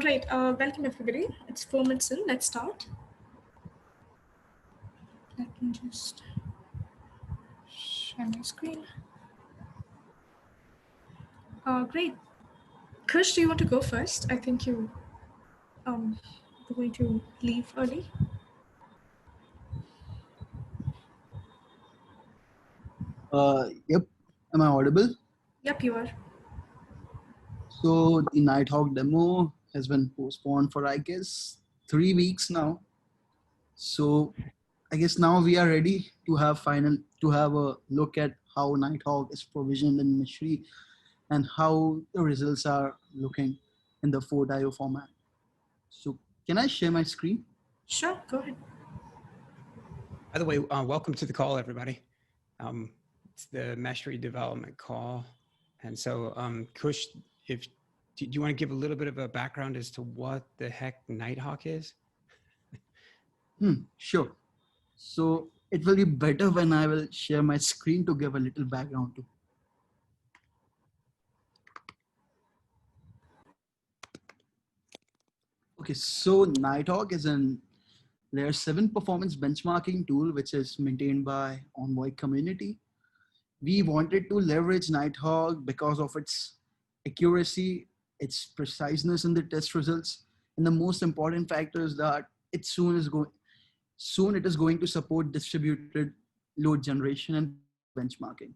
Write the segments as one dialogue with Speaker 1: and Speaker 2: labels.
Speaker 1: Right. Welcome everybody. It's 4 minutes in. Let's start. Let me just share my screen. Great. Krish, do you want to go first? I think you were going to leave early.
Speaker 2: Yep. Am I audible?
Speaker 1: Yep, you are.
Speaker 2: So the Nighthawk demo has been postponed for, I guess, 3 weeks now. So I guess now we are ready to have a look at how Nighthawk is provisioned in Meshery and how the results are looking in the 4.io format. So can I share my screen?
Speaker 1: Sure, go ahead.
Speaker 3: By the way, welcome to the call, everybody. It's the Meshery development call. And so, Kush, do you want to give a little bit of a background as to what the heck Nighthawk is?
Speaker 2: Sure. So it will be better when I will share my screen to give a little background to. Okay, so Nighthawk is an Layer 7 performance benchmarking tool, which is maintained by Envoy community. We wanted to leverage Nighthawk because of its accuracy, its preciseness in the test results, and the most important factor is that soon it is going to support distributed load generation and benchmarking.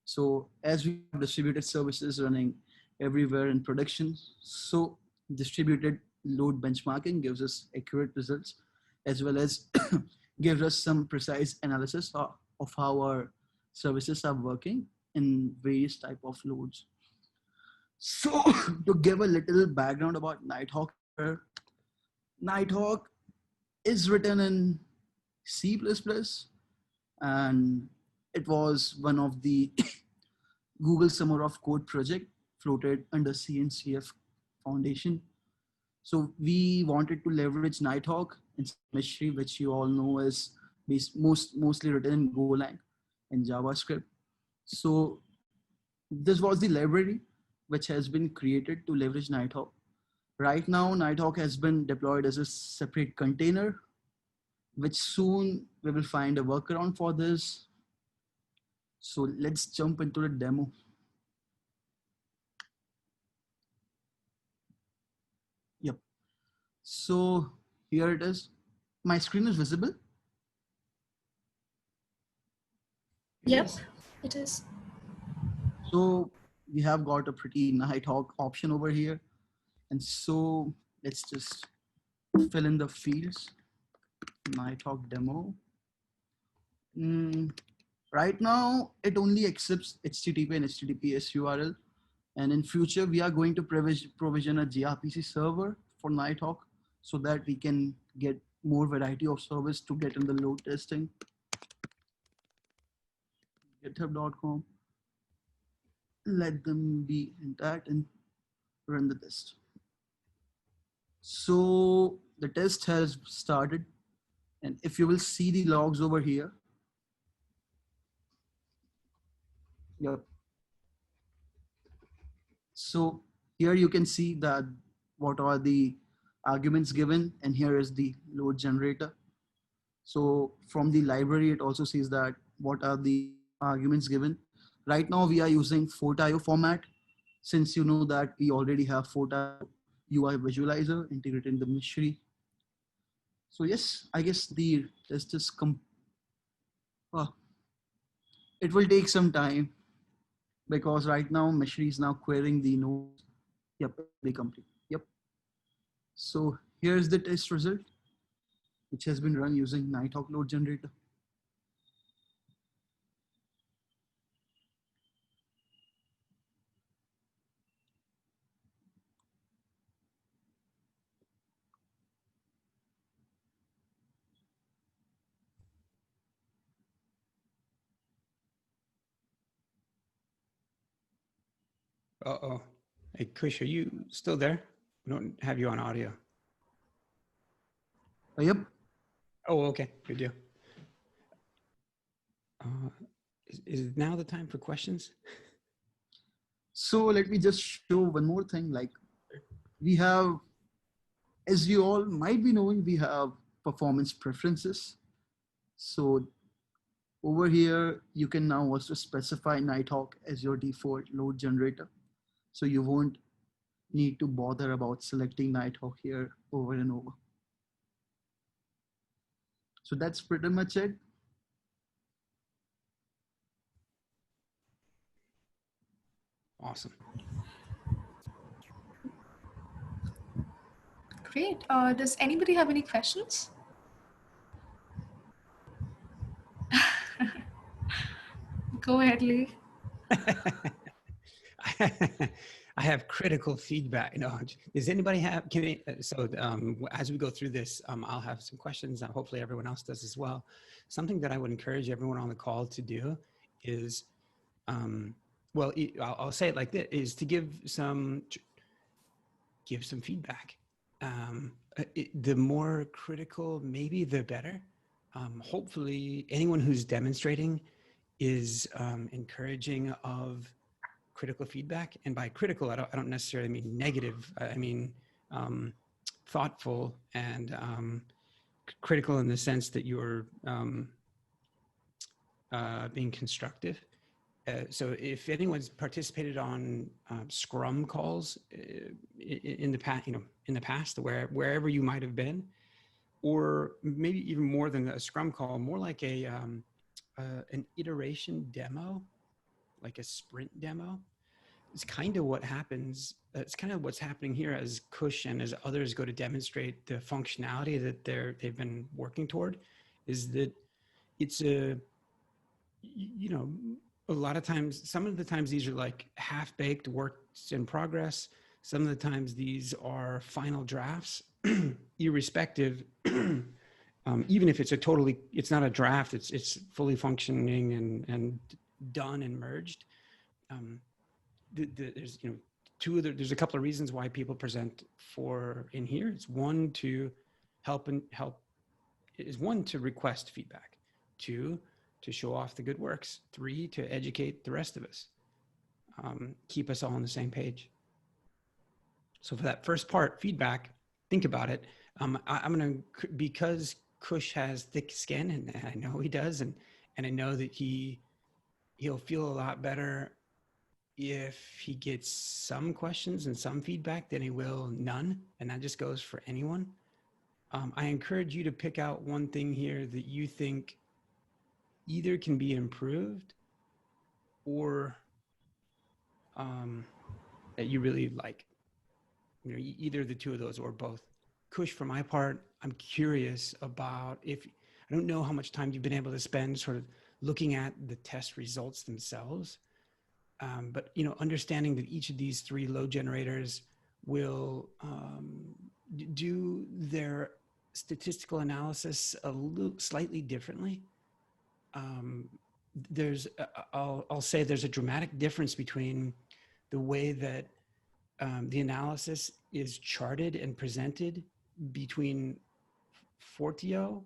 Speaker 2: So as we have distributed services running everywhere in production, so distributed load benchmarking gives us accurate results as well as gives us some precise analysis of how our services are working in various type of loads. So to give a little background about Nighthawk, Nighthawk is written in C++ and it was one of the Google Summer of Code project floated under CNCF Foundation. So we wanted to leverage Nighthawk in Meshery, which you all know is mostly written in Golang and JavaScript. So this was the library which has been created to leverage Nighthawk. Right now, Nighthawk has been deployed as a separate container, which soon we will find a workaround for this. So let's jump into the demo. Yep. So here it is. My screen is visible.
Speaker 1: Yep, it is.
Speaker 2: So we have got a pretty Nighthawk option over here. And so let's just fill in the fields. Nighthawk demo. Right now, it only accepts HTTP and HTTPS URL. And in future, we are going to provision a gRPC server for Nighthawk so that we can get more variety of service to get in the load testing. GitHub.com. Let them be intact and run the test. So the test has started. And if you will see the logs over here. Yep. So here you can see that what are the arguments given, and here is the load generator. So from the library, it also says that what are the arguments given. Right now we are using 4.io format, since you know that we already have 4.io UI visualizer integrated in the Meshery. So yes, I guess the test is it will take some time because right now Meshery is now querying the nodes. Yep, they complete. Yep. So here's the test result, which has been run using Nighthawk load generator.
Speaker 3: Uh-oh. Hey, Kush, are you still there? We don't have you on audio.
Speaker 2: Yep.
Speaker 3: Oh, okay. Good deal. Is it now the time for questions?
Speaker 2: So let me just show one more thing. Like we have as you all might be knowing, we have performance preferences. So over here, you can now also specify Nighthawk as your default load generator. So you won't need to bother about selecting Nighthawk here over and over. So that's pretty much it.
Speaker 3: Awesome.
Speaker 1: Great. Does anybody have any questions? Go ahead, Lee.
Speaker 3: I have critical feedback. No, does anybody have? Can they, so as we go through this, I'll have some questions. Hopefully, everyone else does as well. Something that I would encourage everyone on the call to do is, well, I'll say it like this: is to give some feedback. The more critical, maybe the better. Hopefully, anyone who's demonstrating is encouraging of critical feedback. And by critical, I don't necessarily mean negative. I mean thoughtful and critical in the sense that you're being constructive. So if anyone's participated on Scrum calls in the past, wherever you might have been, or maybe even more than a Scrum call, more like an iteration demo, like a sprint demo. It's kind of what happens. It's kind of what's happening here as Kush and as others go to demonstrate the functionality that they've been working toward. Is that it's a, a lot of times, some of the times these are like half-baked works in progress. Some of the times these are final drafts, irrespective. Even if it's not a draft, it's fully functioning and done and merged. There's there's a couple of reasons why people present for in here. It's one to help is one to request feedback, two to show off the good works, three to educate the rest of us, keep us all on the same page. So for that first part, feedback, think about it. I'm gonna, because Kush has thick skin, and I know he does, and I know that he'll feel a lot better if he gets some questions and some feedback than he will none, and that just goes for anyone. I encourage you to pick out one thing here that you think either can be improved or that you really like. Either the two of those or both. Kush, for my part, I'm curious about if, I don't know how much time you've been able to spend sort of looking at the test results themselves. But understanding that each of these three load generators will do their statistical analysis a little slightly differently. I'll say there's a dramatic difference between the way that the analysis is charted and presented between Fortio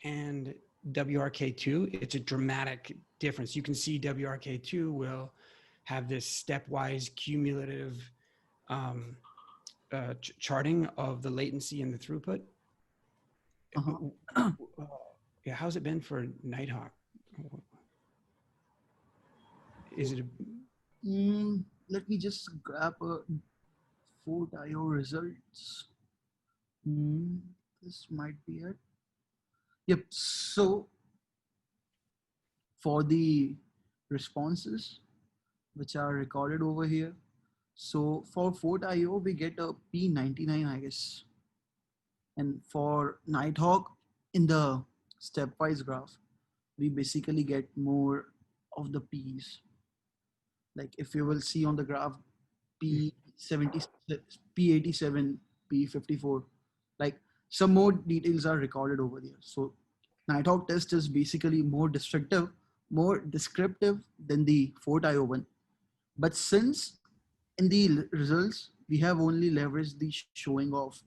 Speaker 3: and WRK2. It's a dramatic difference. You can see WRK2 will have this stepwise cumulative charting of the latency and the throughput. Yeah, how's it been for Nighthawk? Is it
Speaker 2: let me just grab a Fort.io results. This might be it. Yep. So for the responses which are recorded over here, so for Fort.io we get a P99, I guess, and for Nighthawk in the stepwise graph we basically get more of the P's. Like if you will see on the graph, P70, P87, P54, like some more details are recorded over there. So Nighthawk test is basically more descriptive than the Fort.io one. But since in the results we have only leveraged the showing of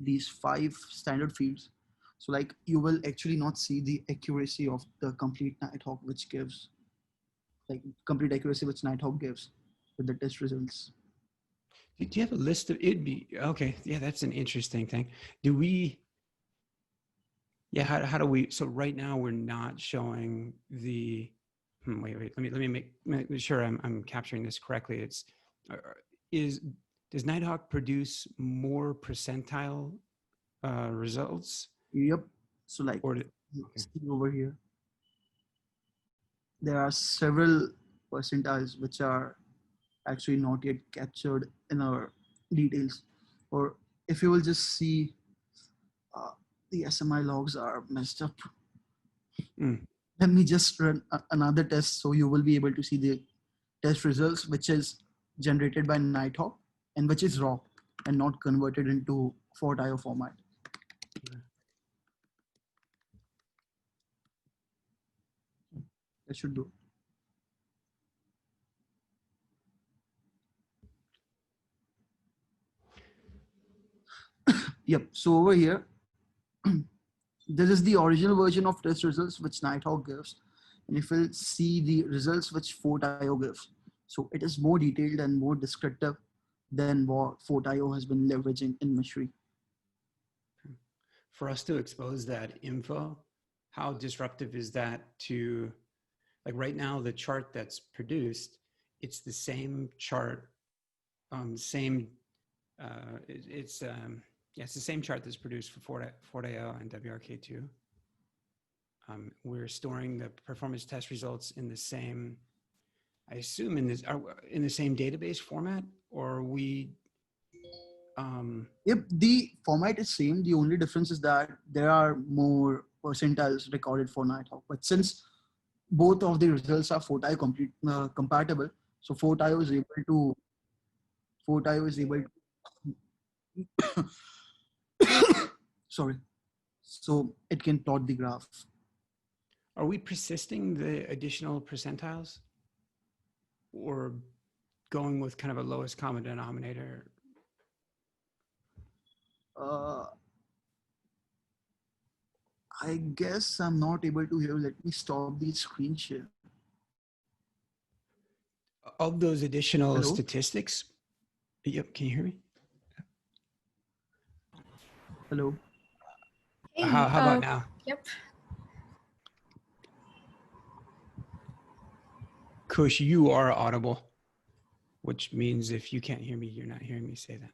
Speaker 2: these 5 standard fields, so like you will actually not see the accuracy of the complete Nighthawk, which gives like complete accuracy which Nighthawk gives with the test results.
Speaker 3: Do you have a list of it'd be okay? Yeah, that's an interesting thing. Do we? Yeah, how do we? So right now we're not showing the. Wait. Let me make sure I'm capturing this correctly. It's is does Nighthawk produce more percentile results
Speaker 2: Yep. So like,
Speaker 3: or okay.
Speaker 2: see over here, there are several percentiles which are actually not yet captured in our details. Or if you will just see, uh, the SMI logs are messed up.
Speaker 3: Mm.
Speaker 2: Let me just run another test so you will be able to see the test results, which is generated by Nighthawk and which is raw and not converted into Fort.io format.
Speaker 3: Okay.
Speaker 2: That should do. Yep. So over here, this is the original version of test results which Nighthawk gives. And if we'll see the results which Fort.io gives, so it is more detailed and more descriptive than what Fort.io has been leveraging in Meshery.
Speaker 3: For us to expose that info, how disruptive is that to, like right now, the chart that's produced, it's the same chart, same, yeah, it's the same chart that's produced for Fort.io and WRK2. We're storing the performance test results in the same, I assume in the same database format, or are we,
Speaker 2: Yep, the format is same. The only difference is that there are more percentiles recorded for Nighthawk. But since both of the results are Fort.io compatible, so Fort.io is able to sorry, so it can plot the graph.
Speaker 3: are we persisting the additional percentiles or going with kind of a lowest common denominator?
Speaker 2: Uh, I guess I'm not able to hear. Let me stop the screen share.
Speaker 3: Of those additional
Speaker 2: Hello?
Speaker 3: statistics, yep, can you hear me?
Speaker 2: Hello?
Speaker 1: Hey,
Speaker 3: How about now?
Speaker 1: yep.
Speaker 3: Kush, you are audible, which means if you can't hear me, you're not hearing me say that.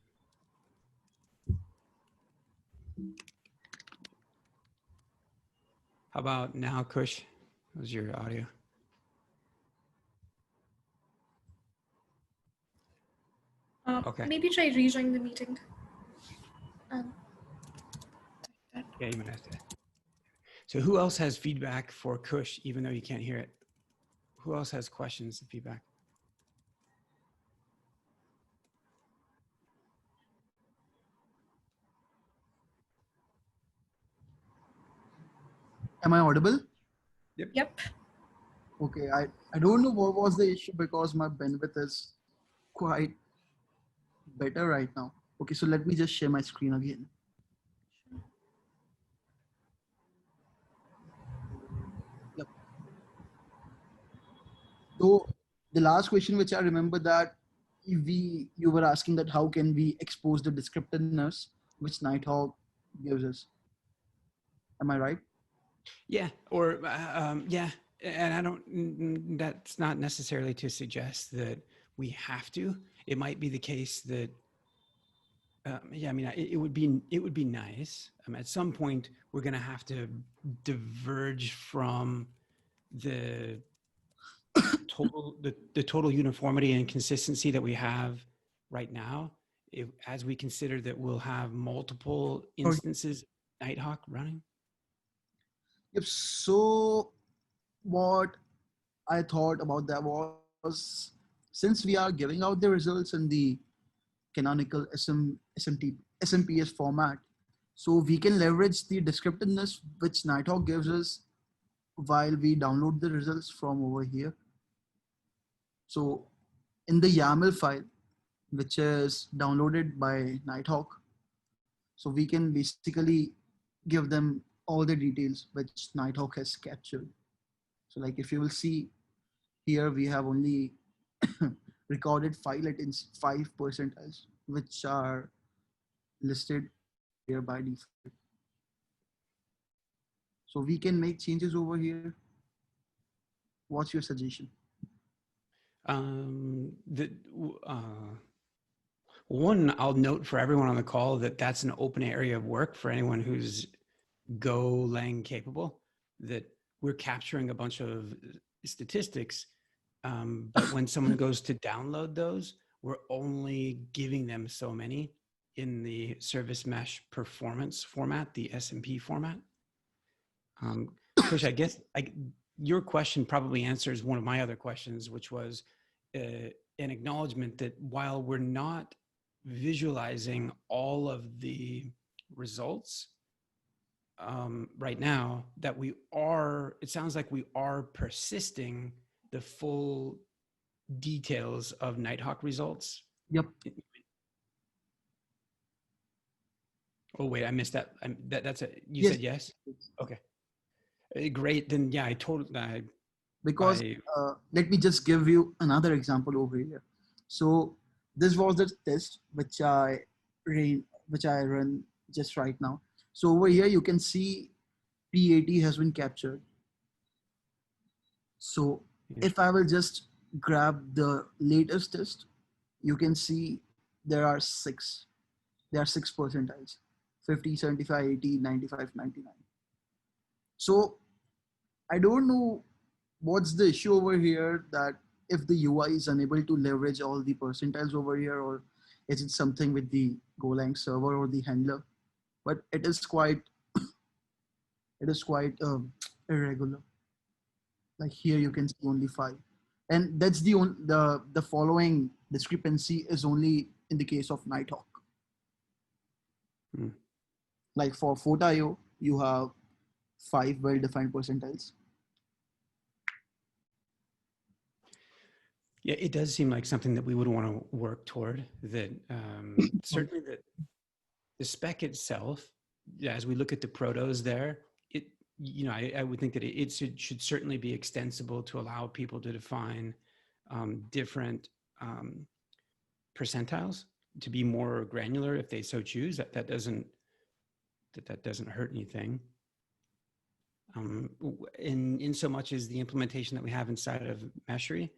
Speaker 3: How about now, Kush? How's your audio? Okay.
Speaker 1: Maybe try rejoining the meeting.
Speaker 3: Yeah, you might have to. So who else has feedback for Kush, even though you can't hear it? Who else has questions and feedback?
Speaker 2: Am I audible?
Speaker 1: Yep.
Speaker 2: Okay, I don't know what was the issue because my bandwidth is quite better right now. Okay, so let me just share my screen again. Yep. So the last question which I remember that you were asking that how can we expose the descriptiveness which Nighthawk gives us. Am I right?
Speaker 3: Yeah, or yeah, and I don't. That's not necessarily to suggest that we have to. It might be the case that yeah, I mean, it would be nice. At some point, we're going to have to diverge from the the total uniformity and consistency that we have right now. As we consider that we'll have multiple
Speaker 2: Or
Speaker 3: instances of Nighthawk running.
Speaker 2: yep. So what I thought about that was since we are giving out the results in the canonical SMPS format, so we can leverage the descriptiveness which Nighthawk gives us while we download the results from over here. So in the YAML file, which is downloaded by Nighthawk, so we can basically give them all the details which Nighthawk has captured. So like if you will see here, we have only recorded 5 percentiles. which are listed over here by default. So we can make changes over here. What's your suggestion?
Speaker 3: The one, I'll note for everyone on the call that that's an open area of work for anyone who's Golang capable, that we're capturing a bunch of statistics, but when someone goes to download those, we're only giving them so many in the service mesh performance format, the SMP format. Kush, I guess your question probably answers one of my other questions, which was an acknowledgement that while we're not visualizing all of the results right now, that we are, it sounds like we are persisting the full details of Nighthawk results.
Speaker 2: Yep.
Speaker 3: Oh wait, I missed that. That's a, you
Speaker 2: Yes.
Speaker 3: said yes? Okay. Great, then yeah,
Speaker 2: Because let me just give you another example over here. So this was the test which I run just right now. So over here you can see P80 has been captured. So if I will just grab the latest test, you can see there are six. There are 6 percentiles: 50, 75, 80, 95, 99. So I don't know what's the issue over here, that if the UI is unable to leverage all the percentiles over here, or is it something with the Golang server or the handler? But it is quite irregular. Like here you can see only 5, and that's the following discrepancy is only in the case of Nighthawk. Like for Photo.io, you have 5 well-defined percentiles.
Speaker 3: Yeah, it does seem like something that we would want to work toward. That certainly that the spec itself, as we look at the protos there, it, you know, I would think that it should certainly be extensible to allow people to define different percentiles, to be more granular if they so choose. That doesn't hurt anything. In so much as the implementation that we have inside of Meshery,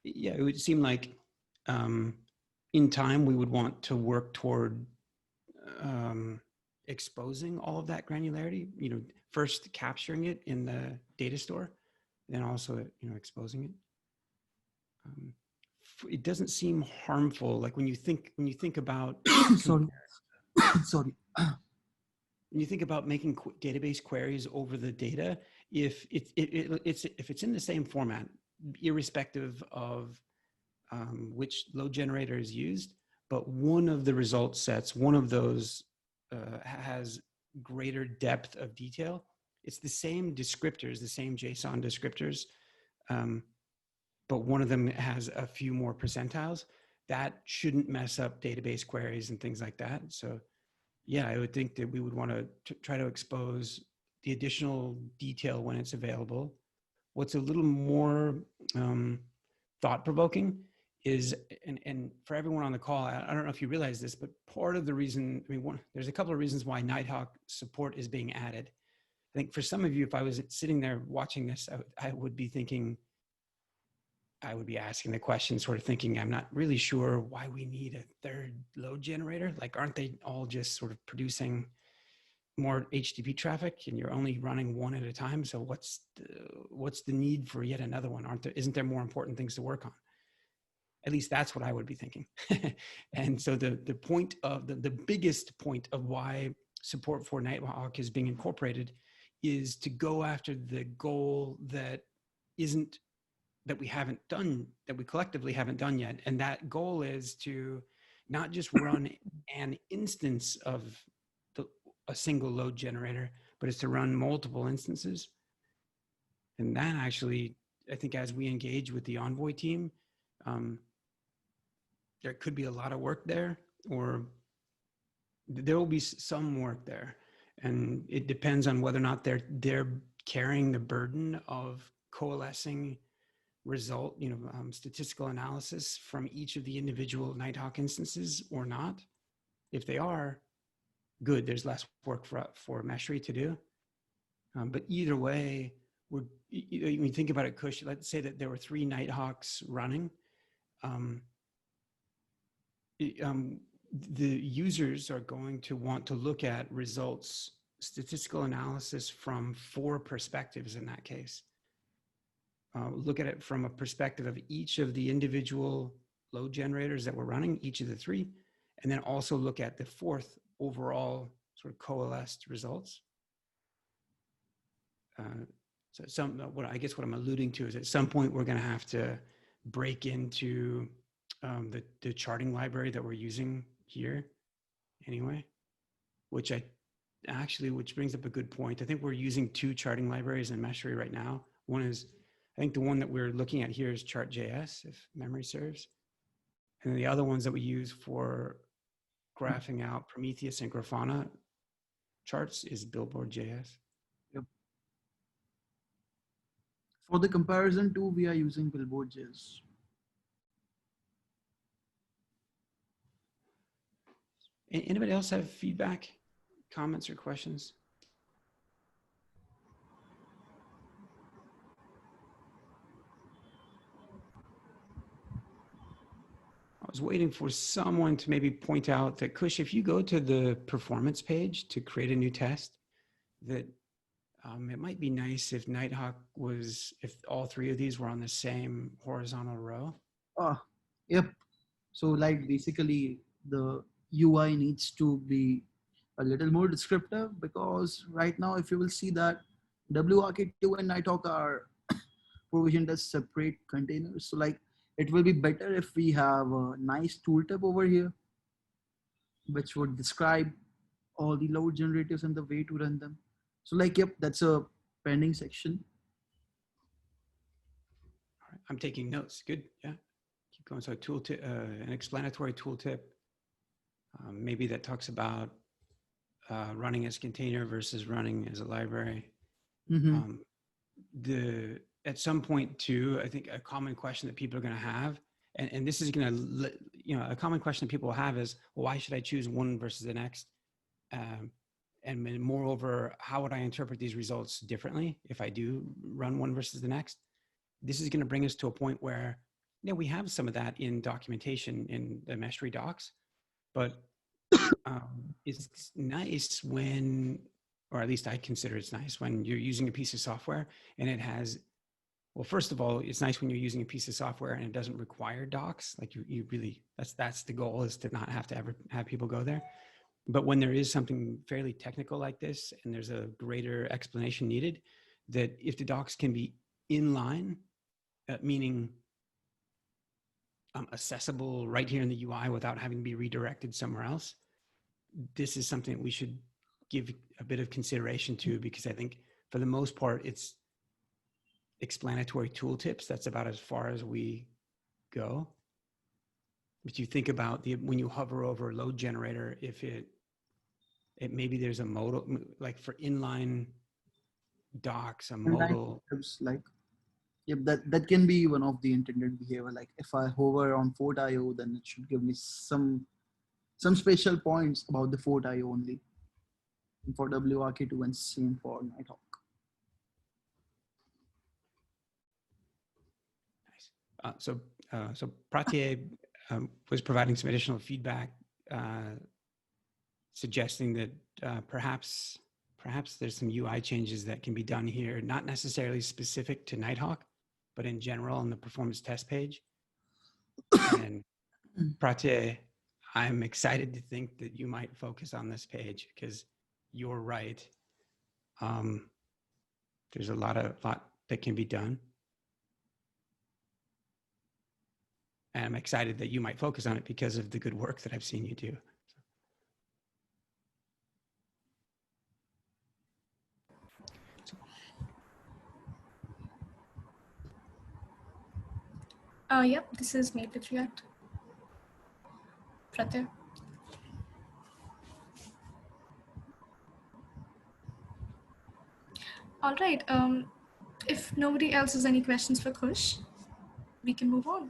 Speaker 3: yeah, it would seem like in time we would want to work toward exposing all of that granularity. You know, first capturing it in the data store, then also, you know, exposing it. It doesn't seem harmful. Like when you think about
Speaker 2: Sorry. Sorry.
Speaker 3: when you think about making database queries over the data, if it's in the same format, irrespective of which load generator is used, but one of the result sets, one of those has greater depth of detail. It's the same descriptors, the same JSON descriptors, but one of them has a few more percentiles. That shouldn't mess up database queries and things like that. So yeah, I would think that we would want to try to expose the additional detail when it's available. What's a little more thought-provoking is, and for everyone on the call, I don't know if you realize this, but part of the reason, there's a couple of reasons why Nighthawk support is being added. I think for some of you, if I was sitting there watching this, I would be thinking, I would be asking the question, sort of thinking, I'm not really sure why we need a third load generator. Like, aren't they all just sort of producing more HTTP traffic and you're only running one at a time? So what's the need for yet another one? Isn't there more important things to work on? At least that's what I would be thinking. And so the point of the biggest point of why support for Nighthawk is being incorporated is to go after the goal that we haven't done, that we collectively haven't done yet. And that goal is to not just run an instance of a single load generator, but it's to run multiple instances. And that actually, I think as we engage with the Envoy team, there could be a lot of work there, or there will be some work there. And it depends on whether or not they're carrying the burden of coalescing result, statistical analysis from each of the individual Nighthawk instances or not. If they are, good, there's less work for Meshery to do. But either way, when you think about it, Kush, let's say that there were 3 Nighthawks running. The users are going to want to look at results, statistical analysis from 4 perspectives in that case. Look at it from a perspective of each of the individual load generators that were running, each of the 3, and then also look at the 4th overall sort of coalesced results. So what I'm alluding to is at some point we're going to have to break into the charting library that we're using here anyway, which brings up a good point. I think we're using 2 charting libraries in Meshery right now. One is, I think the one that we're looking at here is chart.js, if memory serves. And the other ones that we use for graphing out Prometheus and Grafana charts is billboard.js.
Speaker 2: Yep. For the comparison too, we are using billboard.js.
Speaker 3: Anybody else have feedback, comments, or questions? I was waiting for someone to maybe point out that, Kush, if you go to the performance page to create a new test, that it might be nice if Nighthawk if all 3 of these were on the same horizontal row.
Speaker 2: Yep. So like basically the UI needs to be a little more descriptive, because right now if you will see that WRK2 and Nighthawk are provisioned as separate containers. So like it will be better if we have a nice tooltip over here which would describe all the load generators and the way to run them. So like, yep, that's a pending section.
Speaker 3: All right. I'm taking notes. Good. Yeah. Keep going. So a tooltip, an explanatory tooltip, maybe that talks about running as container versus running as a library.
Speaker 2: Mm-hmm.
Speaker 3: At some point too, I think a common question that people are going to have, and this is going to, a common question that people will have is, well, why should I choose one versus the next? And moreover, how would I interpret these results differently if I do run one versus the next? This is going to bring us to a point where, we have some of that in documentation in the Meshery docs, but it's nice when, or at least I consider it's nice when you're using a piece of software and it has, well, first of all, it's nice when you're using a piece of software and it doesn't require docs. Like you really, that's the goal, is to not have to ever have people go there. But when there is something fairly technical like this and there's a greater explanation needed, that if the docs can be inline, meaning accessible right here in the UI without having to be redirected somewhere else, this is something that we should give a bit of consideration to, because I think for the most part, it's explanatory tooltips. That's about as far as we go. But you think about when you hover over a load generator, if it maybe there's a modal, like for inline docs, a modal.
Speaker 2: Like, yep, that can be one of the intended behavior. Like if I hover on Fort.io, then it should give me some special points about the Fort.io only. And for WRK2 and same for Nighthawk.
Speaker 3: Nice. So Pratier was providing some additional feedback, suggesting that perhaps there's some UI changes that can be done here, not necessarily specific to Nighthawk, but in general on the performance test page. And Pratier, I'm excited to think that you might focus on this page, because you're right. There's a lot that can be done. And I'm excited that you might focus on it because of the good work that I've seen you do.
Speaker 1: Yep, this is made with React. Pratyay. All right. If nobody else has any questions for Kush, we can move on.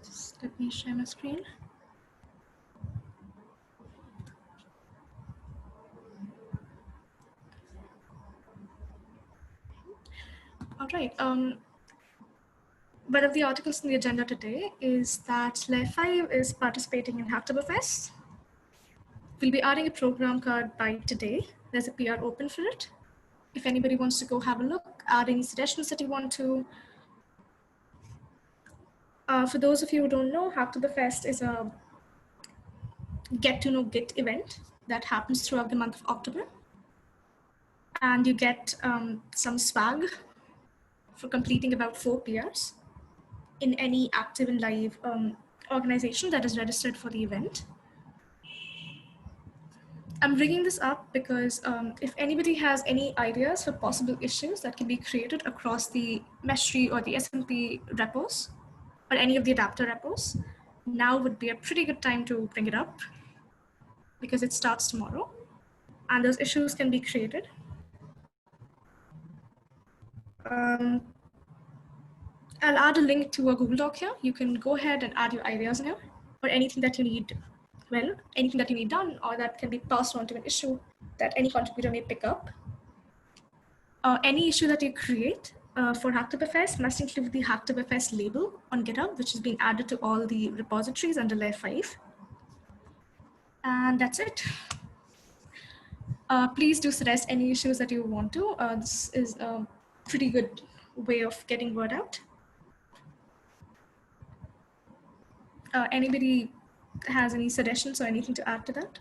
Speaker 1: Just let me share my screen. All right. One of the articles in the agenda today is that Layer 5 is participating in Hacktoberfest. We'll be adding a program card by today. There's a PR open for it. If anybody wants to go have a look, add any suggestions that you want to. For those of you who don't know, Hacktoberfest is a get to know Git event that happens throughout the month of October. And you get some swag for completing about 4 PRs in any active and live organization that is registered for the event. I'm bringing this up because if anybody has any ideas for possible issues that can be created across the Meshery or the SMP repos, or any of the adapter repos, now would be a pretty good time to bring it up because it starts tomorrow and those issues can be created. I'll add a link to a Google Doc here. You can go ahead and add your ideas in here or anything that you need, anything that you need done or that can be passed on to an issue that any contributor may pick up. Any issue that you create for Hacktoberfest must include the Hacktoberfest label on GitHub, which is being added to all the repositories under Layer 5. And that's it. Please do suggest any issues that you want to. This is a pretty good way of getting word out. Anybody has any suggestions or anything to add to that?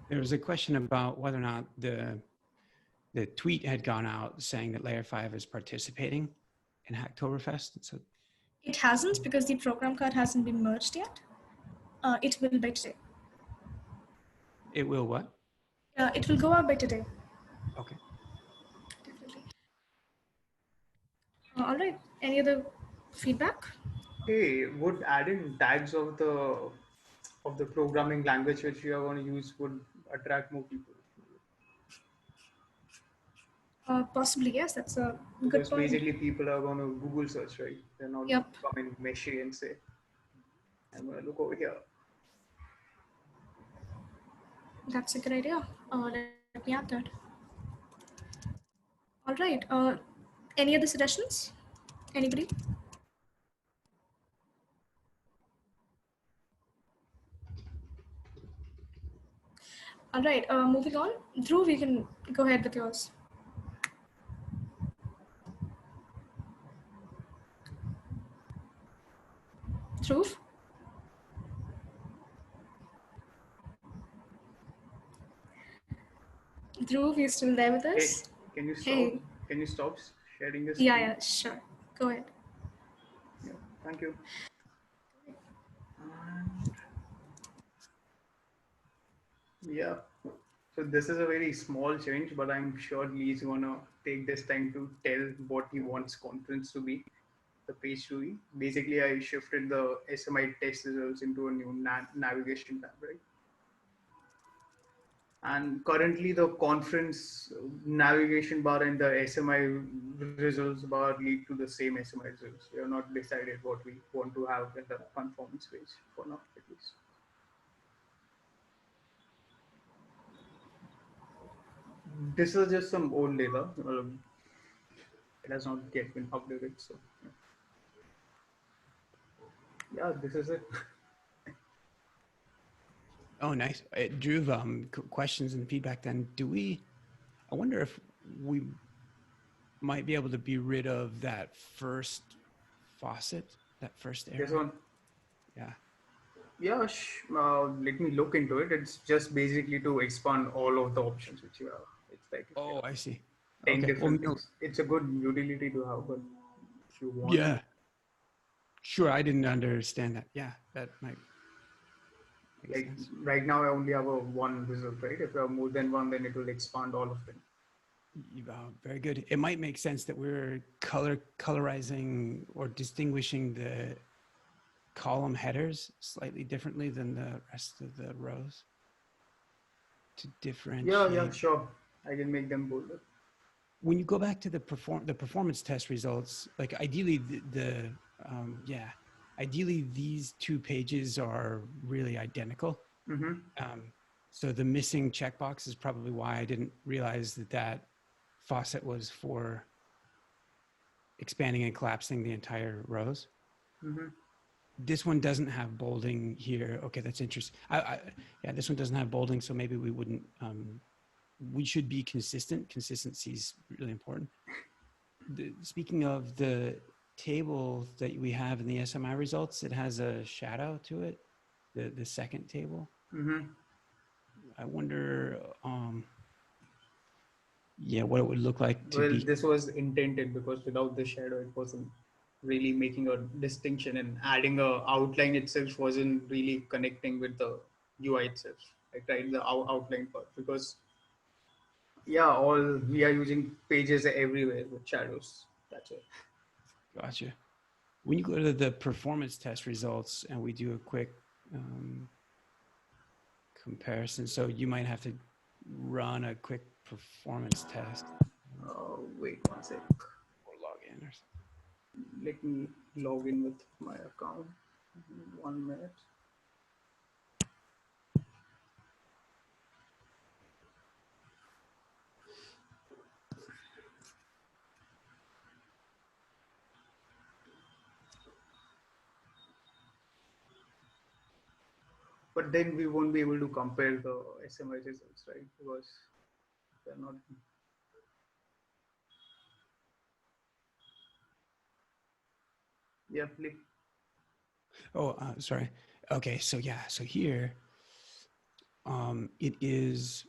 Speaker 3: There was a question about whether or not the tweet had gone out saying that Layer 5 is participating in Hacktoberfest. So
Speaker 1: it hasn't because the program card hasn't been merged yet. It will by today.
Speaker 3: It will what?
Speaker 1: It will go out by today.
Speaker 3: Okay.
Speaker 1: Definitely. All right. Any other feedback?
Speaker 4: Hey, would adding tags of the programming language which you are going to use would attract more people?
Speaker 1: Possibly, yes. That's a good
Speaker 4: Because
Speaker 1: point.
Speaker 4: basically people are going to Google search, right? They're not going to come in Meshery and say, I'm going to look over here.
Speaker 1: That's a good idea. Let me add that. All right. Any other suggestions? Anybody? All right. Moving on. Dhruv, you can go ahead with yours. Dhruv? Dhruv, you still there with us?
Speaker 4: Hey, can you stop?
Speaker 1: Hey.
Speaker 4: Can you stop sharing this?
Speaker 1: Yeah, sure. Go ahead.
Speaker 4: Yeah, thank you. Yeah. So this is a very small change, but I'm sure Lee's gonna take this time to tell what he wants conference to be, the page to be. Basically, I shifted the SMI test results into a new navigation tab, right? And currently the conference navigation bar and the SMI results bar lead to the same SMI results. We have not decided what we want to have in the conformance page for now, at least. This is just some old data. It has not yet been updated. So yeah, this is it.
Speaker 3: Oh, nice. Dhruv, questions and feedback then. I wonder if we might be able to be rid of that first faucet, that first arrow.
Speaker 4: This one.
Speaker 3: Yeah.
Speaker 4: Yeah, let me look into it. It's just basically to expand all of the options which you have. It's like
Speaker 3: I see.
Speaker 4: 10
Speaker 3: Okay.
Speaker 4: different things. It's a good utility to have, but if you want.
Speaker 3: Yeah. Sure, I didn't understand that. Yeah, that might make
Speaker 4: Like
Speaker 3: sense.
Speaker 4: right now, I only have a one result, right? If you have more than one, then it will expand all of them.
Speaker 3: Very good. It might make sense that we're colorizing or distinguishing the column headers slightly differently than the rest of the rows to differentiate?
Speaker 4: Yeah, sure. I can make them bolder.
Speaker 3: When you go back to the performance test results, like ideally ideally these two pages are really identical.
Speaker 4: Mm-hmm.
Speaker 3: So the missing checkbox is probably why I didn't realize that faucet was for expanding and collapsing the entire rows.
Speaker 4: Mm-hmm.
Speaker 3: This one doesn't have bolding here. Okay, that's interesting. Yeah, this one doesn't have bolding, so maybe we wouldn't. We should be consistent. Consistency is really important. Speaking of the table that we have in the SMI results, it has a shadow to it. The second table.
Speaker 4: Mm-hmm.
Speaker 3: I wonder, what it would look like to
Speaker 4: Well,
Speaker 3: be.
Speaker 4: this was intended because without the shadow, it wasn't really making a distinction, and adding a outline itself wasn't really connecting with the UI itself. Like, right, the outline part, because yeah, all we are using pages everywhere with shadows. That's it.
Speaker 3: Gotcha. When you go to the performance test results and we do a quick comparison, so you might have to run a quick performance test
Speaker 4: Wait one sec.
Speaker 3: or log in or something.
Speaker 4: Let me log in with my account. 1 minute. But then we won't be able to compare the SMI results, right? Because they're not. Yeah, please.
Speaker 3: Oh, sorry. Okay, so yeah, so here, it is.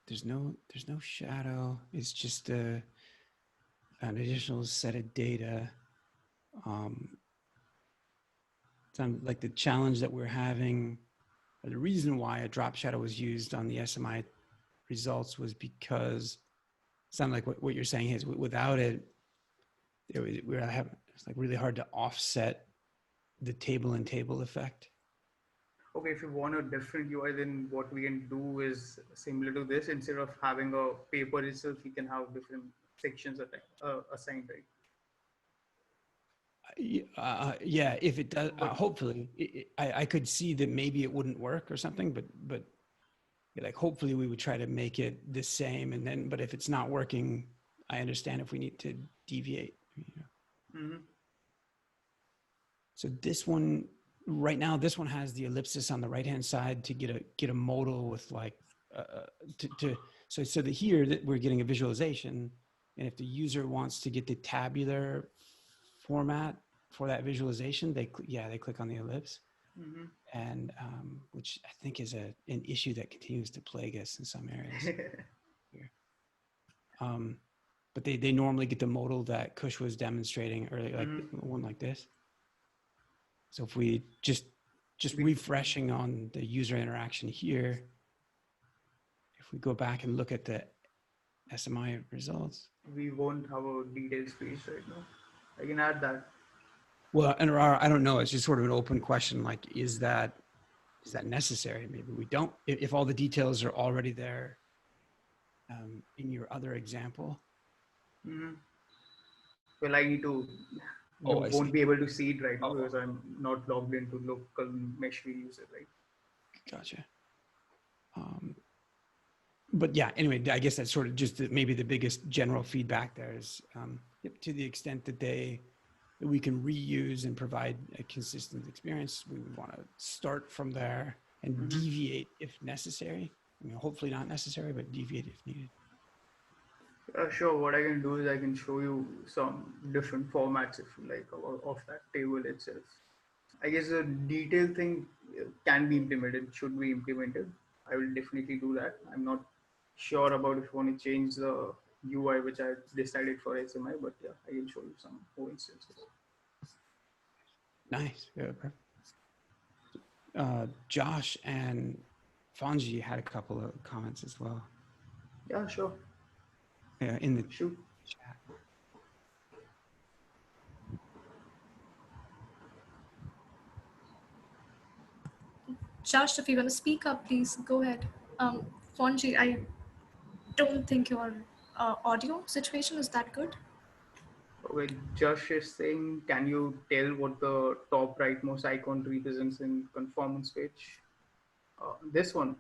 Speaker 3: There's no shadow. It's just an additional set of data. Like the challenge that we're having, or the reason why a drop shadow was used on the SMI results was because it sounded like what you're saying is without it, it's like really hard to offset the table and table effect.
Speaker 4: Okay, if you want a different UI, then what we can do is similar to this. Instead of having a paper itself, we can have different sections assigned, right?
Speaker 3: Yeah, if it does,
Speaker 4: But
Speaker 3: hopefully, I could see that maybe it wouldn't work or something, but like hopefully we would try to make it the same, and then, but if it's not working, I understand if we need to deviate.
Speaker 4: mm-hmm.
Speaker 3: So this one, right now, this one has the ellipsis on the right hand side to get a modal with like so that here that we're getting a visualization, and if the user wants to get the tabular format for that visualization, they click on the ellipse,
Speaker 4: Mm-hmm.
Speaker 3: and which I think is an issue that continues to plague us in some areas. Here. But they normally get the modal that Kush was demonstrating earlier, like one like this. So if we just refreshing on the user interaction here, if we go back and look at the SMI results.
Speaker 4: We won't have a detailed space right now. I can add that.
Speaker 3: Well, and I don't know. It's just sort of an open question. Like, is that necessary? Maybe we don't. If all the details are already there in your other example.
Speaker 4: Mm-hmm. Well, I need to. You
Speaker 3: Oh, I
Speaker 4: won't
Speaker 3: see.
Speaker 4: be able to see it right now
Speaker 3: Oh,
Speaker 4: because I'm not logged into local Meshery user, right?
Speaker 3: gotcha. But yeah, anyway, I guess that's sort of just maybe the biggest general feedback there is to the extent that we can reuse and provide a consistent experience, we would want to start from there and deviate if necessary. I mean, hopefully not necessary, but deviate if needed.
Speaker 4: Sure. What I can do is I can show you some different formats, if you like, of that table itself. I guess the detail thing can be implemented, should be implemented. I will definitely do that. I'm not sure about if you want to change the UI, which I decided for SMI, but yeah, I can show you some more instances.
Speaker 3: Nice. Yeah, perfect. Josh and Fonji had a couple of comments as well
Speaker 4: Yeah, sure.
Speaker 3: in the
Speaker 4: Shoot.
Speaker 3: chat.
Speaker 1: Josh, if you're going to speak up, please go ahead. Fonji, I don't think your audio situation is that good.
Speaker 4: Okay, Josh is saying, can you tell what the top rightmost icon represents in conformance page? This one.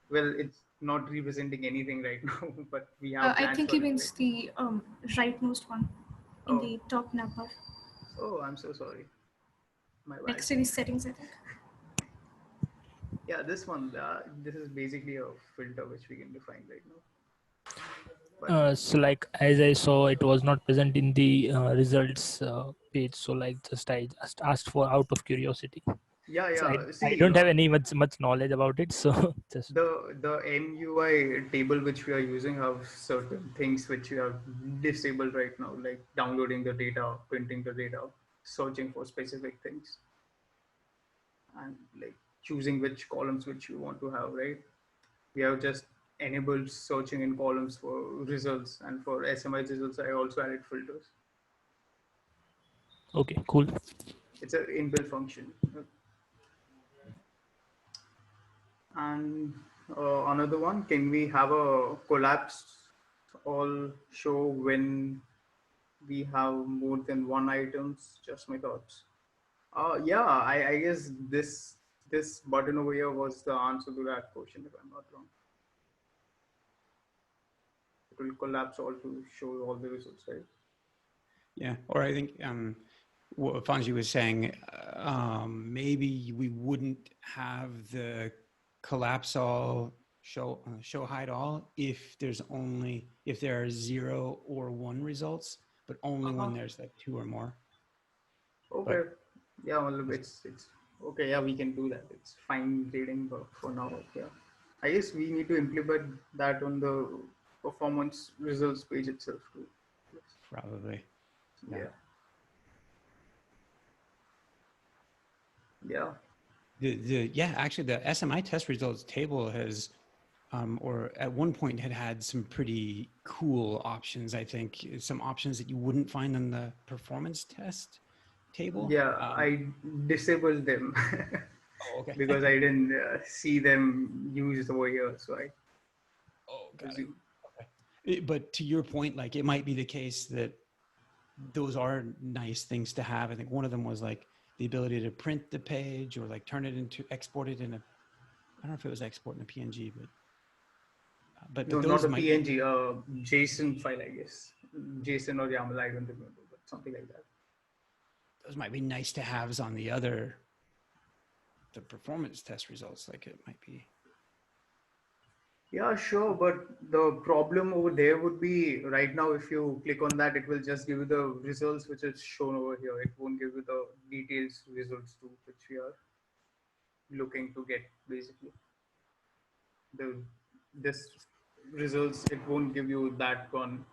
Speaker 4: Well, it's not representing anything right now, but we have
Speaker 1: I
Speaker 4: plans
Speaker 1: think
Speaker 4: for
Speaker 1: he
Speaker 4: it,
Speaker 1: means
Speaker 4: right?
Speaker 1: the rightmost one in
Speaker 4: Oh,
Speaker 1: the top navbar
Speaker 4: oh, I'm so sorry. My bad.
Speaker 1: next to the settings, I think.
Speaker 4: Yeah, this one. This is basically a filter which we can define right now. But
Speaker 5: So like as I saw, it was not present in the results page. So like just I just asked for out of curiosity.
Speaker 4: yeah,
Speaker 5: So
Speaker 4: yeah.
Speaker 5: I
Speaker 4: See,
Speaker 5: don't have any much knowledge about it. So just
Speaker 4: the MUI table which we are using have certain things which we have disabled right now, like downloading the data, printing the data, searching for specific things, and like choosing which columns which you want to have, right? We have just enabled searching in columns for results, and for SMI results I also added filters.
Speaker 5: okay, cool.
Speaker 4: It's an inbuilt function. And another one, can we have a collapse all show when we have more than one items? Just my thoughts. Yeah, I guess this button over here was the answer to that question, if I'm not wrong. It will collapse all to show all the results, right?
Speaker 3: Yeah, or I think what Fonji was saying, maybe we wouldn't have the collapse all show hide all if there are 0 or 1 results, but only
Speaker 4: Uh-huh.
Speaker 3: when there's like 2 or more.
Speaker 4: Okay.
Speaker 3: But
Speaker 4: Yeah, well, it's okay. Yeah, we can do that. It's fine reading, but for now, yeah. I guess we need to implement that on the performance results page itself too.
Speaker 3: probably, yeah.
Speaker 4: Yeah. Yeah.
Speaker 3: Actually, the SMI test results table has, or at one point had some pretty cool options. I think some options that you wouldn't find on the performance test table.
Speaker 4: Yeah, I disabled them
Speaker 3: Oh, okay.
Speaker 4: because I didn't see them used over here, so I
Speaker 3: Oh, got it.
Speaker 4: assumed.
Speaker 3: But to your point, like it might be the case that those are nice things to have. I think one of them was like the ability to print the page or like turn it into export it in a, I don't know if it was export in a PNG, but
Speaker 4: No, not
Speaker 3: those
Speaker 4: a
Speaker 3: might be,
Speaker 4: PNG, JSON file, I guess. JSON or YAML, I don't remember, but something like that.
Speaker 3: those might be nice to haves on the performance test results. Like it might be.
Speaker 4: Yeah, sure, but the problem over there would be right now if you click on that, it will just give you the results which is shown over here. It won't give you the details results too, which we are looking to get basically. The this results, it won't give you that one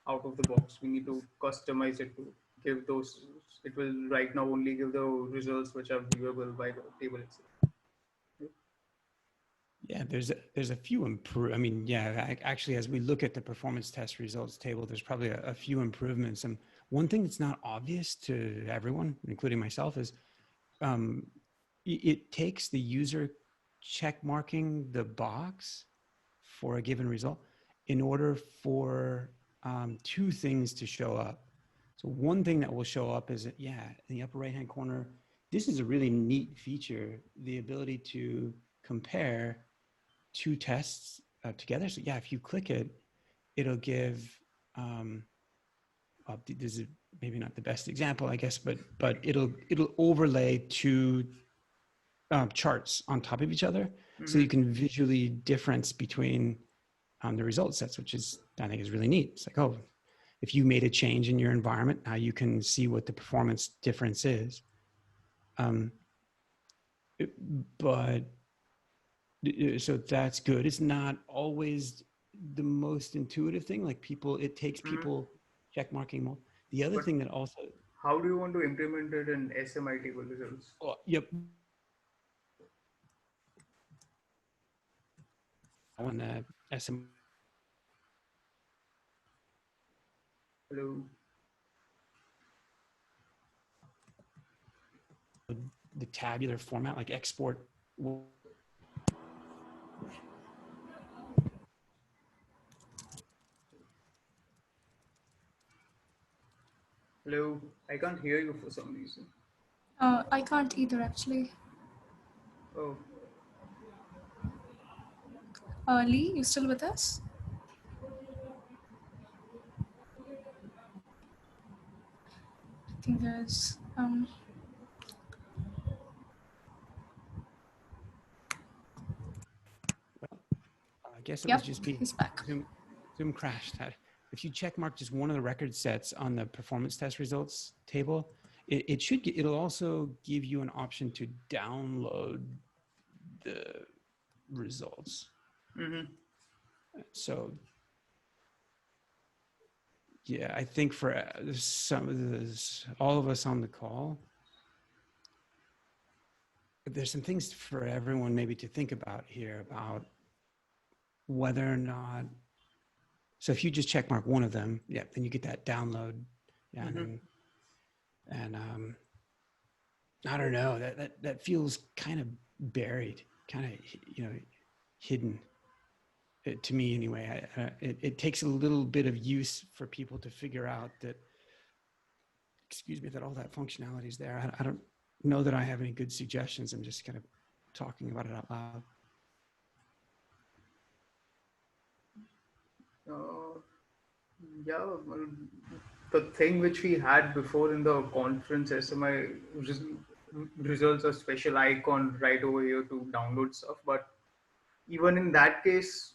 Speaker 4: out of the box. We need to customize it to give those. It will right now only give the results which are viewable by the table itself.
Speaker 3: Yeah, there's a few improve. I mean, yeah, actually, as we look at the performance test results table, there's probably a few improvements. And one thing that's not obvious to everyone, including myself, is um, it takes the user check marking the box for a given result in order for 2 things to show up. So one thing that will show up is that, yeah, in the upper right-hand corner, this is a really neat feature, the ability to compare 2 tests together. So yeah, if you click it, it'll give, well, this is maybe not the best example, I guess, but it'll overlay 2 charts on top of each other, so you can visually difference between the result sets, which is, I think, is really neat. It's like, oh, if you made a change in your environment, now you can see what the performance difference is. But so that's good. It's not always the most intuitive thing. Like it takes people check marking more. The other
Speaker 4: But
Speaker 3: thing that also,
Speaker 4: how do you want to implement it in SMI table results?
Speaker 3: oh, yep, on the SM
Speaker 4: Hello.
Speaker 3: the tabular format, like export.
Speaker 4: Hello, I can't hear you for some reason.
Speaker 1: I can't either, actually.
Speaker 4: Oh,
Speaker 1: Lee, you still with us? I think there's
Speaker 3: I guess it was
Speaker 1: yep,
Speaker 3: just me.
Speaker 1: he's back.
Speaker 3: Zoom crashed. If you check mark just one of the record sets on the performance test results table, it'll also give you an option to download the results.
Speaker 4: mm-hmm.
Speaker 3: So yeah, I think for all of us on the call, there's some things for everyone maybe to think about here about whether or not. So if you just check mark one of them, yeah, then you get that download. Yeah,
Speaker 4: Mm-hmm.
Speaker 3: and I don't know, that feels kind of buried, kind of hidden. To me anyway. It takes a little bit of use for people to figure out that, excuse me, that all that functionality is there. I don't know that I have any good suggestions. I'm just kind of talking about it out loud.
Speaker 4: Uh, yeah, well, the thing which we had before in the conference SMI results a special icon right over here to download stuff. But even in that case,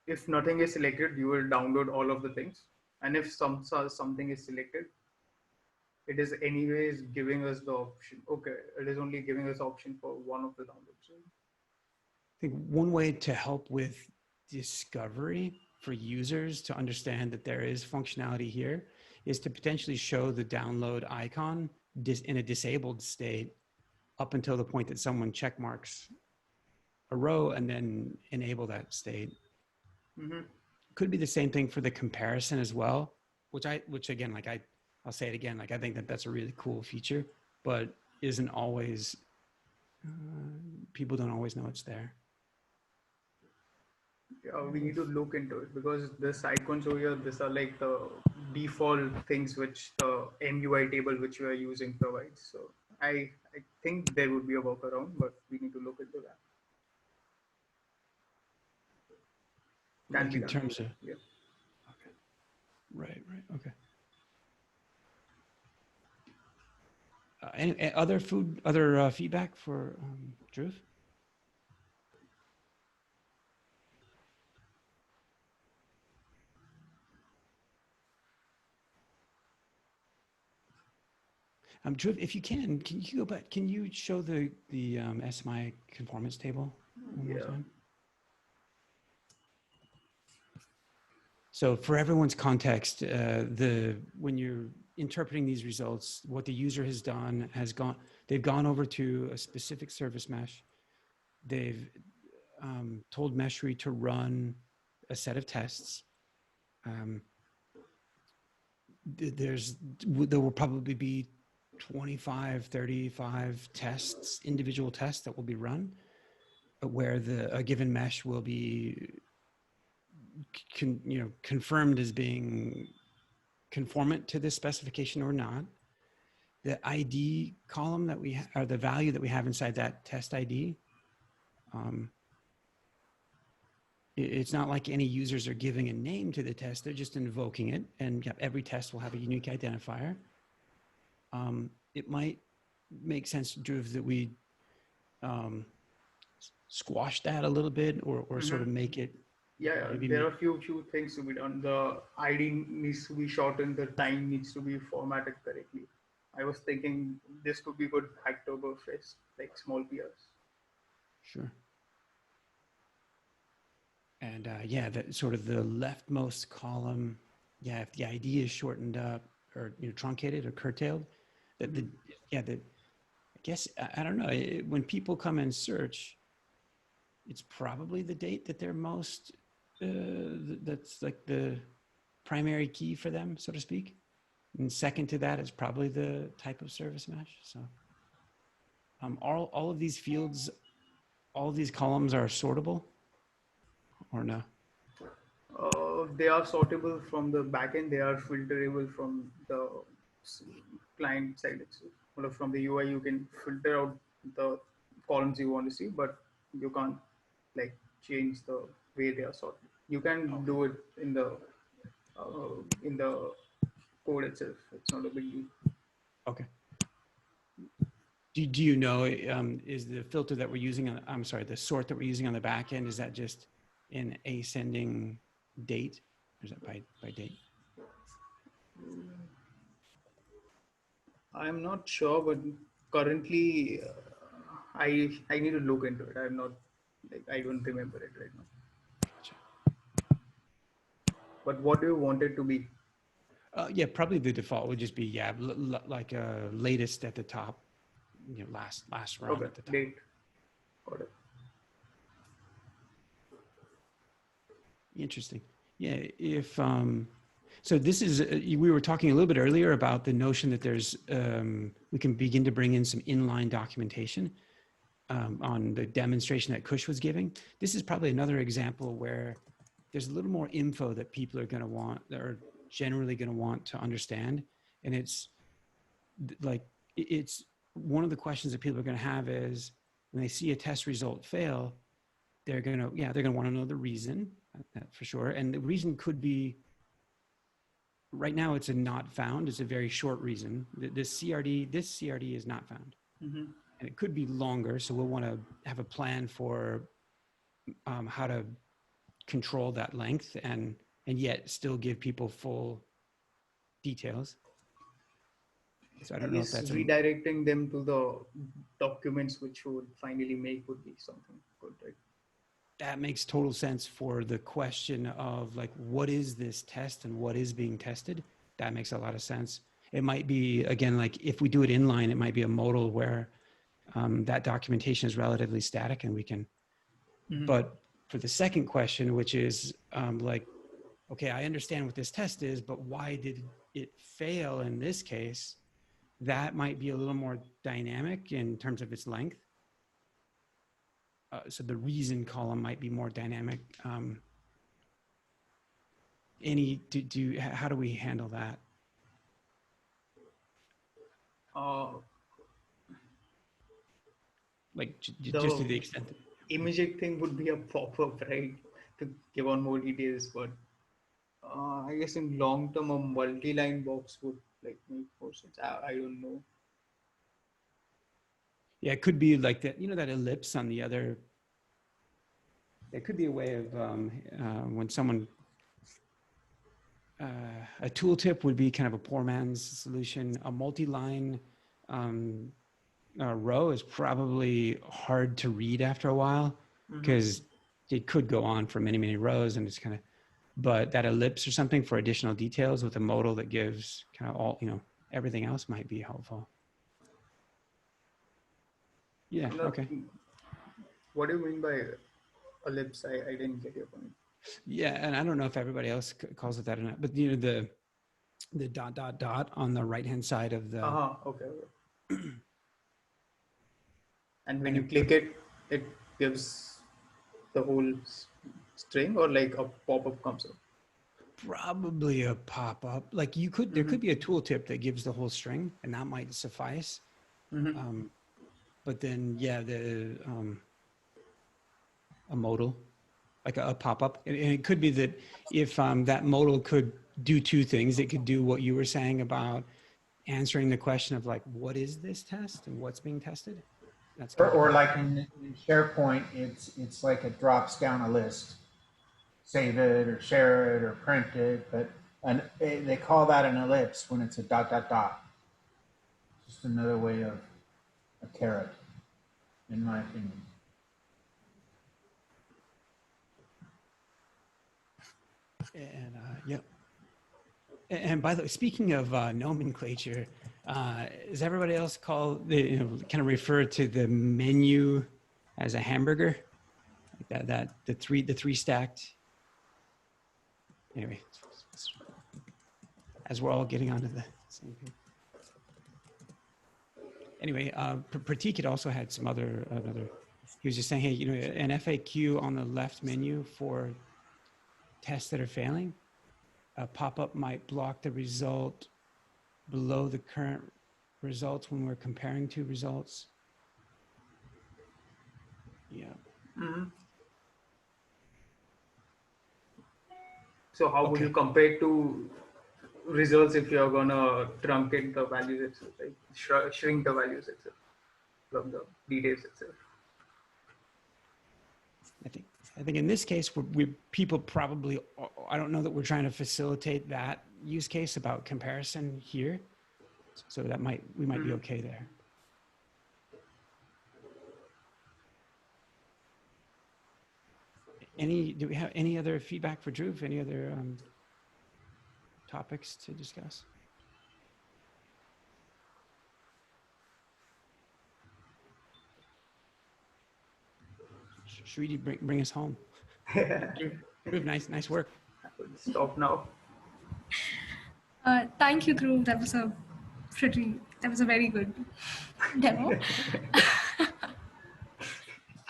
Speaker 4: if nothing is selected, you will download all of the things. And if something is selected, it is anyways giving us the option. Okay, it is only giving us option for one of the downloads.
Speaker 3: I think one way to help with discovery for users to understand that there is functionality here is to potentially show the download icon in a disabled state up until the point that someone check marks a row and then enable that state.
Speaker 4: Mm-hmm.
Speaker 3: Could be the same thing for the comparison as well, which again, like I'll say it again, like I think that that's a really cool feature, but isn't always, people don't always know it's there.
Speaker 4: We need to look into it because this icons over here, these are like the default things which the MUI table which we are using provides. So I think there would be a workaround, but we need to look into that. Can
Speaker 3: Like
Speaker 4: be
Speaker 3: in
Speaker 4: done.
Speaker 3: terms of,
Speaker 4: Yeah.
Speaker 3: okay. Right, okay. Any other feedback for Dhruv? Dhruv, if you can you go back? Can you show the SMI conformance table one more
Speaker 4: Yeah.
Speaker 3: time? So for everyone's context, when you're interpreting these results, what the user has done they've gone over to a specific service mesh. They've told Meshery to run a set of tests. There will probably be 25, 35 tests, individual tests that will be run, where a given mesh will be confirmed as being conformant to this specification or not. The ID column that or the value that we have inside that test ID, it's not like any users are giving a name to the test, they're just invoking it, and every test will have a unique identifier. It might make sense, Dhruv, that we squash that a little bit or sort of make it.
Speaker 4: Yeah, there are few things to be done. The ID needs to be shortened. The time needs to be formatted correctly. I was thinking this could be good Hacktoberfest, like small PRs.
Speaker 3: Sure. And that sort of the leftmost column, if the ID is shortened up or truncated or curtailed, I guess I don't know. When people come and search, it's probably the date that they're most. That's like the primary key for them, so to speak. And second to that is probably the type of service mesh. So all of these fields, all of these columns are sortable or no?
Speaker 4: They are sortable from the backend. They are filterable from the s- client side itself. Or from the UI, you can filter out the columns you want to see, but you can't like change the way they are sorted. You can
Speaker 3: Okay.
Speaker 4: do it in the code itself. It's not a big deal.
Speaker 3: Okay. Do you know, is the filter that we're using on, I'm sorry, the sort that we're using on the back end, is that just in ascending date? Or is that by date?
Speaker 4: I'm not sure, but currently I need to look into it. I'm not like I don't remember it right now.
Speaker 3: Gotcha.
Speaker 4: But what do you want it to be?
Speaker 3: Yeah, probably the default would just be, yeah, like latest at the top, last run
Speaker 4: Okay,
Speaker 3: at the top.
Speaker 4: date. Got it.
Speaker 3: Interesting. Yeah, if so, this is we were talking a little bit earlier about the notion that there's we can begin to bring in some inline documentation on the demonstration that Kush was giving. This is probably another example where there's a little more info that people are going to want, that are generally going to want to understand, and it's like it's one of the questions that people are going to have is when they see a test result fail, they're going to want to know the reason, for sure. And the reason could be, right now it's a not found. It's a very short reason. This CRD is not found.
Speaker 4: Mm-hmm.
Speaker 3: And it could be longer. So we'll want to have a plan for how to control that length and yet still give people full details. So I don't know if
Speaker 4: guess
Speaker 3: that's
Speaker 4: redirecting them to the documents which would finally make would be something good, right?
Speaker 3: that makes total sense for the question of like, what is this test and what is being tested? That makes a lot of sense. It might be, again, like if we do it inline, it might be a modal where that documentation is relatively static and we can, but for the second question, which is like, okay, I understand what this test is, but why did it fail in this case? That might be a little more dynamic in terms of its length. So the reason column might be more dynamic. How do we handle that? Like just to the
Speaker 4: The
Speaker 3: extent that,
Speaker 4: imaging thing would be a pop-up, right? To give on more details, but I guess in long term, a multi-line box would like make more sense. I don't know.
Speaker 3: yeah, it could be like that, that ellipse on the other. It could be a way of when someone, a tooltip would be kind of a poor man's solution. A multi-line row is probably hard to read after a while because it could go on for many, many rows and it's kind of, but that ellipse or something for additional details with a modal that gives kind of all, everything else might be helpful. Yeah, okay.
Speaker 4: What do you mean by ellipse? I didn't get your point.
Speaker 3: Yeah, and I don't know if everybody else calls it that or not, but the dot on the right hand side of the.
Speaker 4: Okay. And when you click it, it gives the whole string, or like a pop-up comes up.
Speaker 3: Probably a pop-up. Like there could be a tooltip that gives the whole string, and that might suffice. But then, yeah, a modal, like a pop-up, and it could be that if that modal could do two things, it could do what you were saying about answering the question of like, what is this test and what's being tested. That's
Speaker 6: or like in SharePoint, it's like it drops down a list. Save it or share it or print it, but they call that an ellipse when it's a dot dot dot. Just another way of a caret, in my opinion.
Speaker 3: And yep. And by the way, speaking of nomenclature, does everybody else kind of refer to the menu as a hamburger? Like that the three stacked. Anyway, as we're all getting onto the same page. anyway, Pratik had also had some another. He was just saying, hey, an FAQ on the left menu for tests that are failing, a pop-up might block the result below the current results when we're comparing two results. Yeah.
Speaker 4: Mm-hmm. So how would
Speaker 3: Okay.
Speaker 4: you compare to results if you're gonna truncate the values itself, like shrink the values itself from the details itself?
Speaker 3: I think in this case, people probably, I don't know that we're trying to facilitate that use case about comparison here. So we might be okay there. Do we have any other feedback for Dhruv? Any other topics to discuss? Shridi, bring us home. Dhruv, nice work.
Speaker 4: Stop now.
Speaker 1: Thank you, Dhruv. That was a very good demo.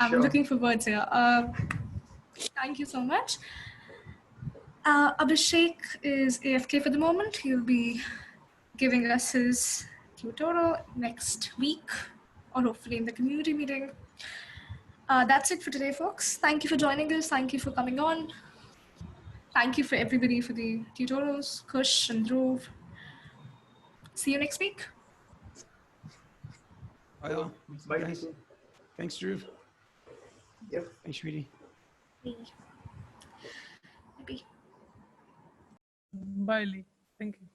Speaker 1: I'm
Speaker 4: Sure.
Speaker 1: looking for words here. Thank you so much. Abhishek is AFK for the moment. He'll be giving us his tutorial next week, or hopefully in the community meeting. That's it for today, folks. Thank you for joining us. Thank you for coming on. Thank you for everybody for the tutorials, Kush and Dhruv. See you next week.
Speaker 3: Bye all.
Speaker 4: Bye,
Speaker 3: Guys.
Speaker 4: people.
Speaker 3: Thanks, Dhruv.
Speaker 4: Yep.
Speaker 3: Thanks, Shridi.
Speaker 1: Maybe.
Speaker 5: Bye, Lee. Thank you.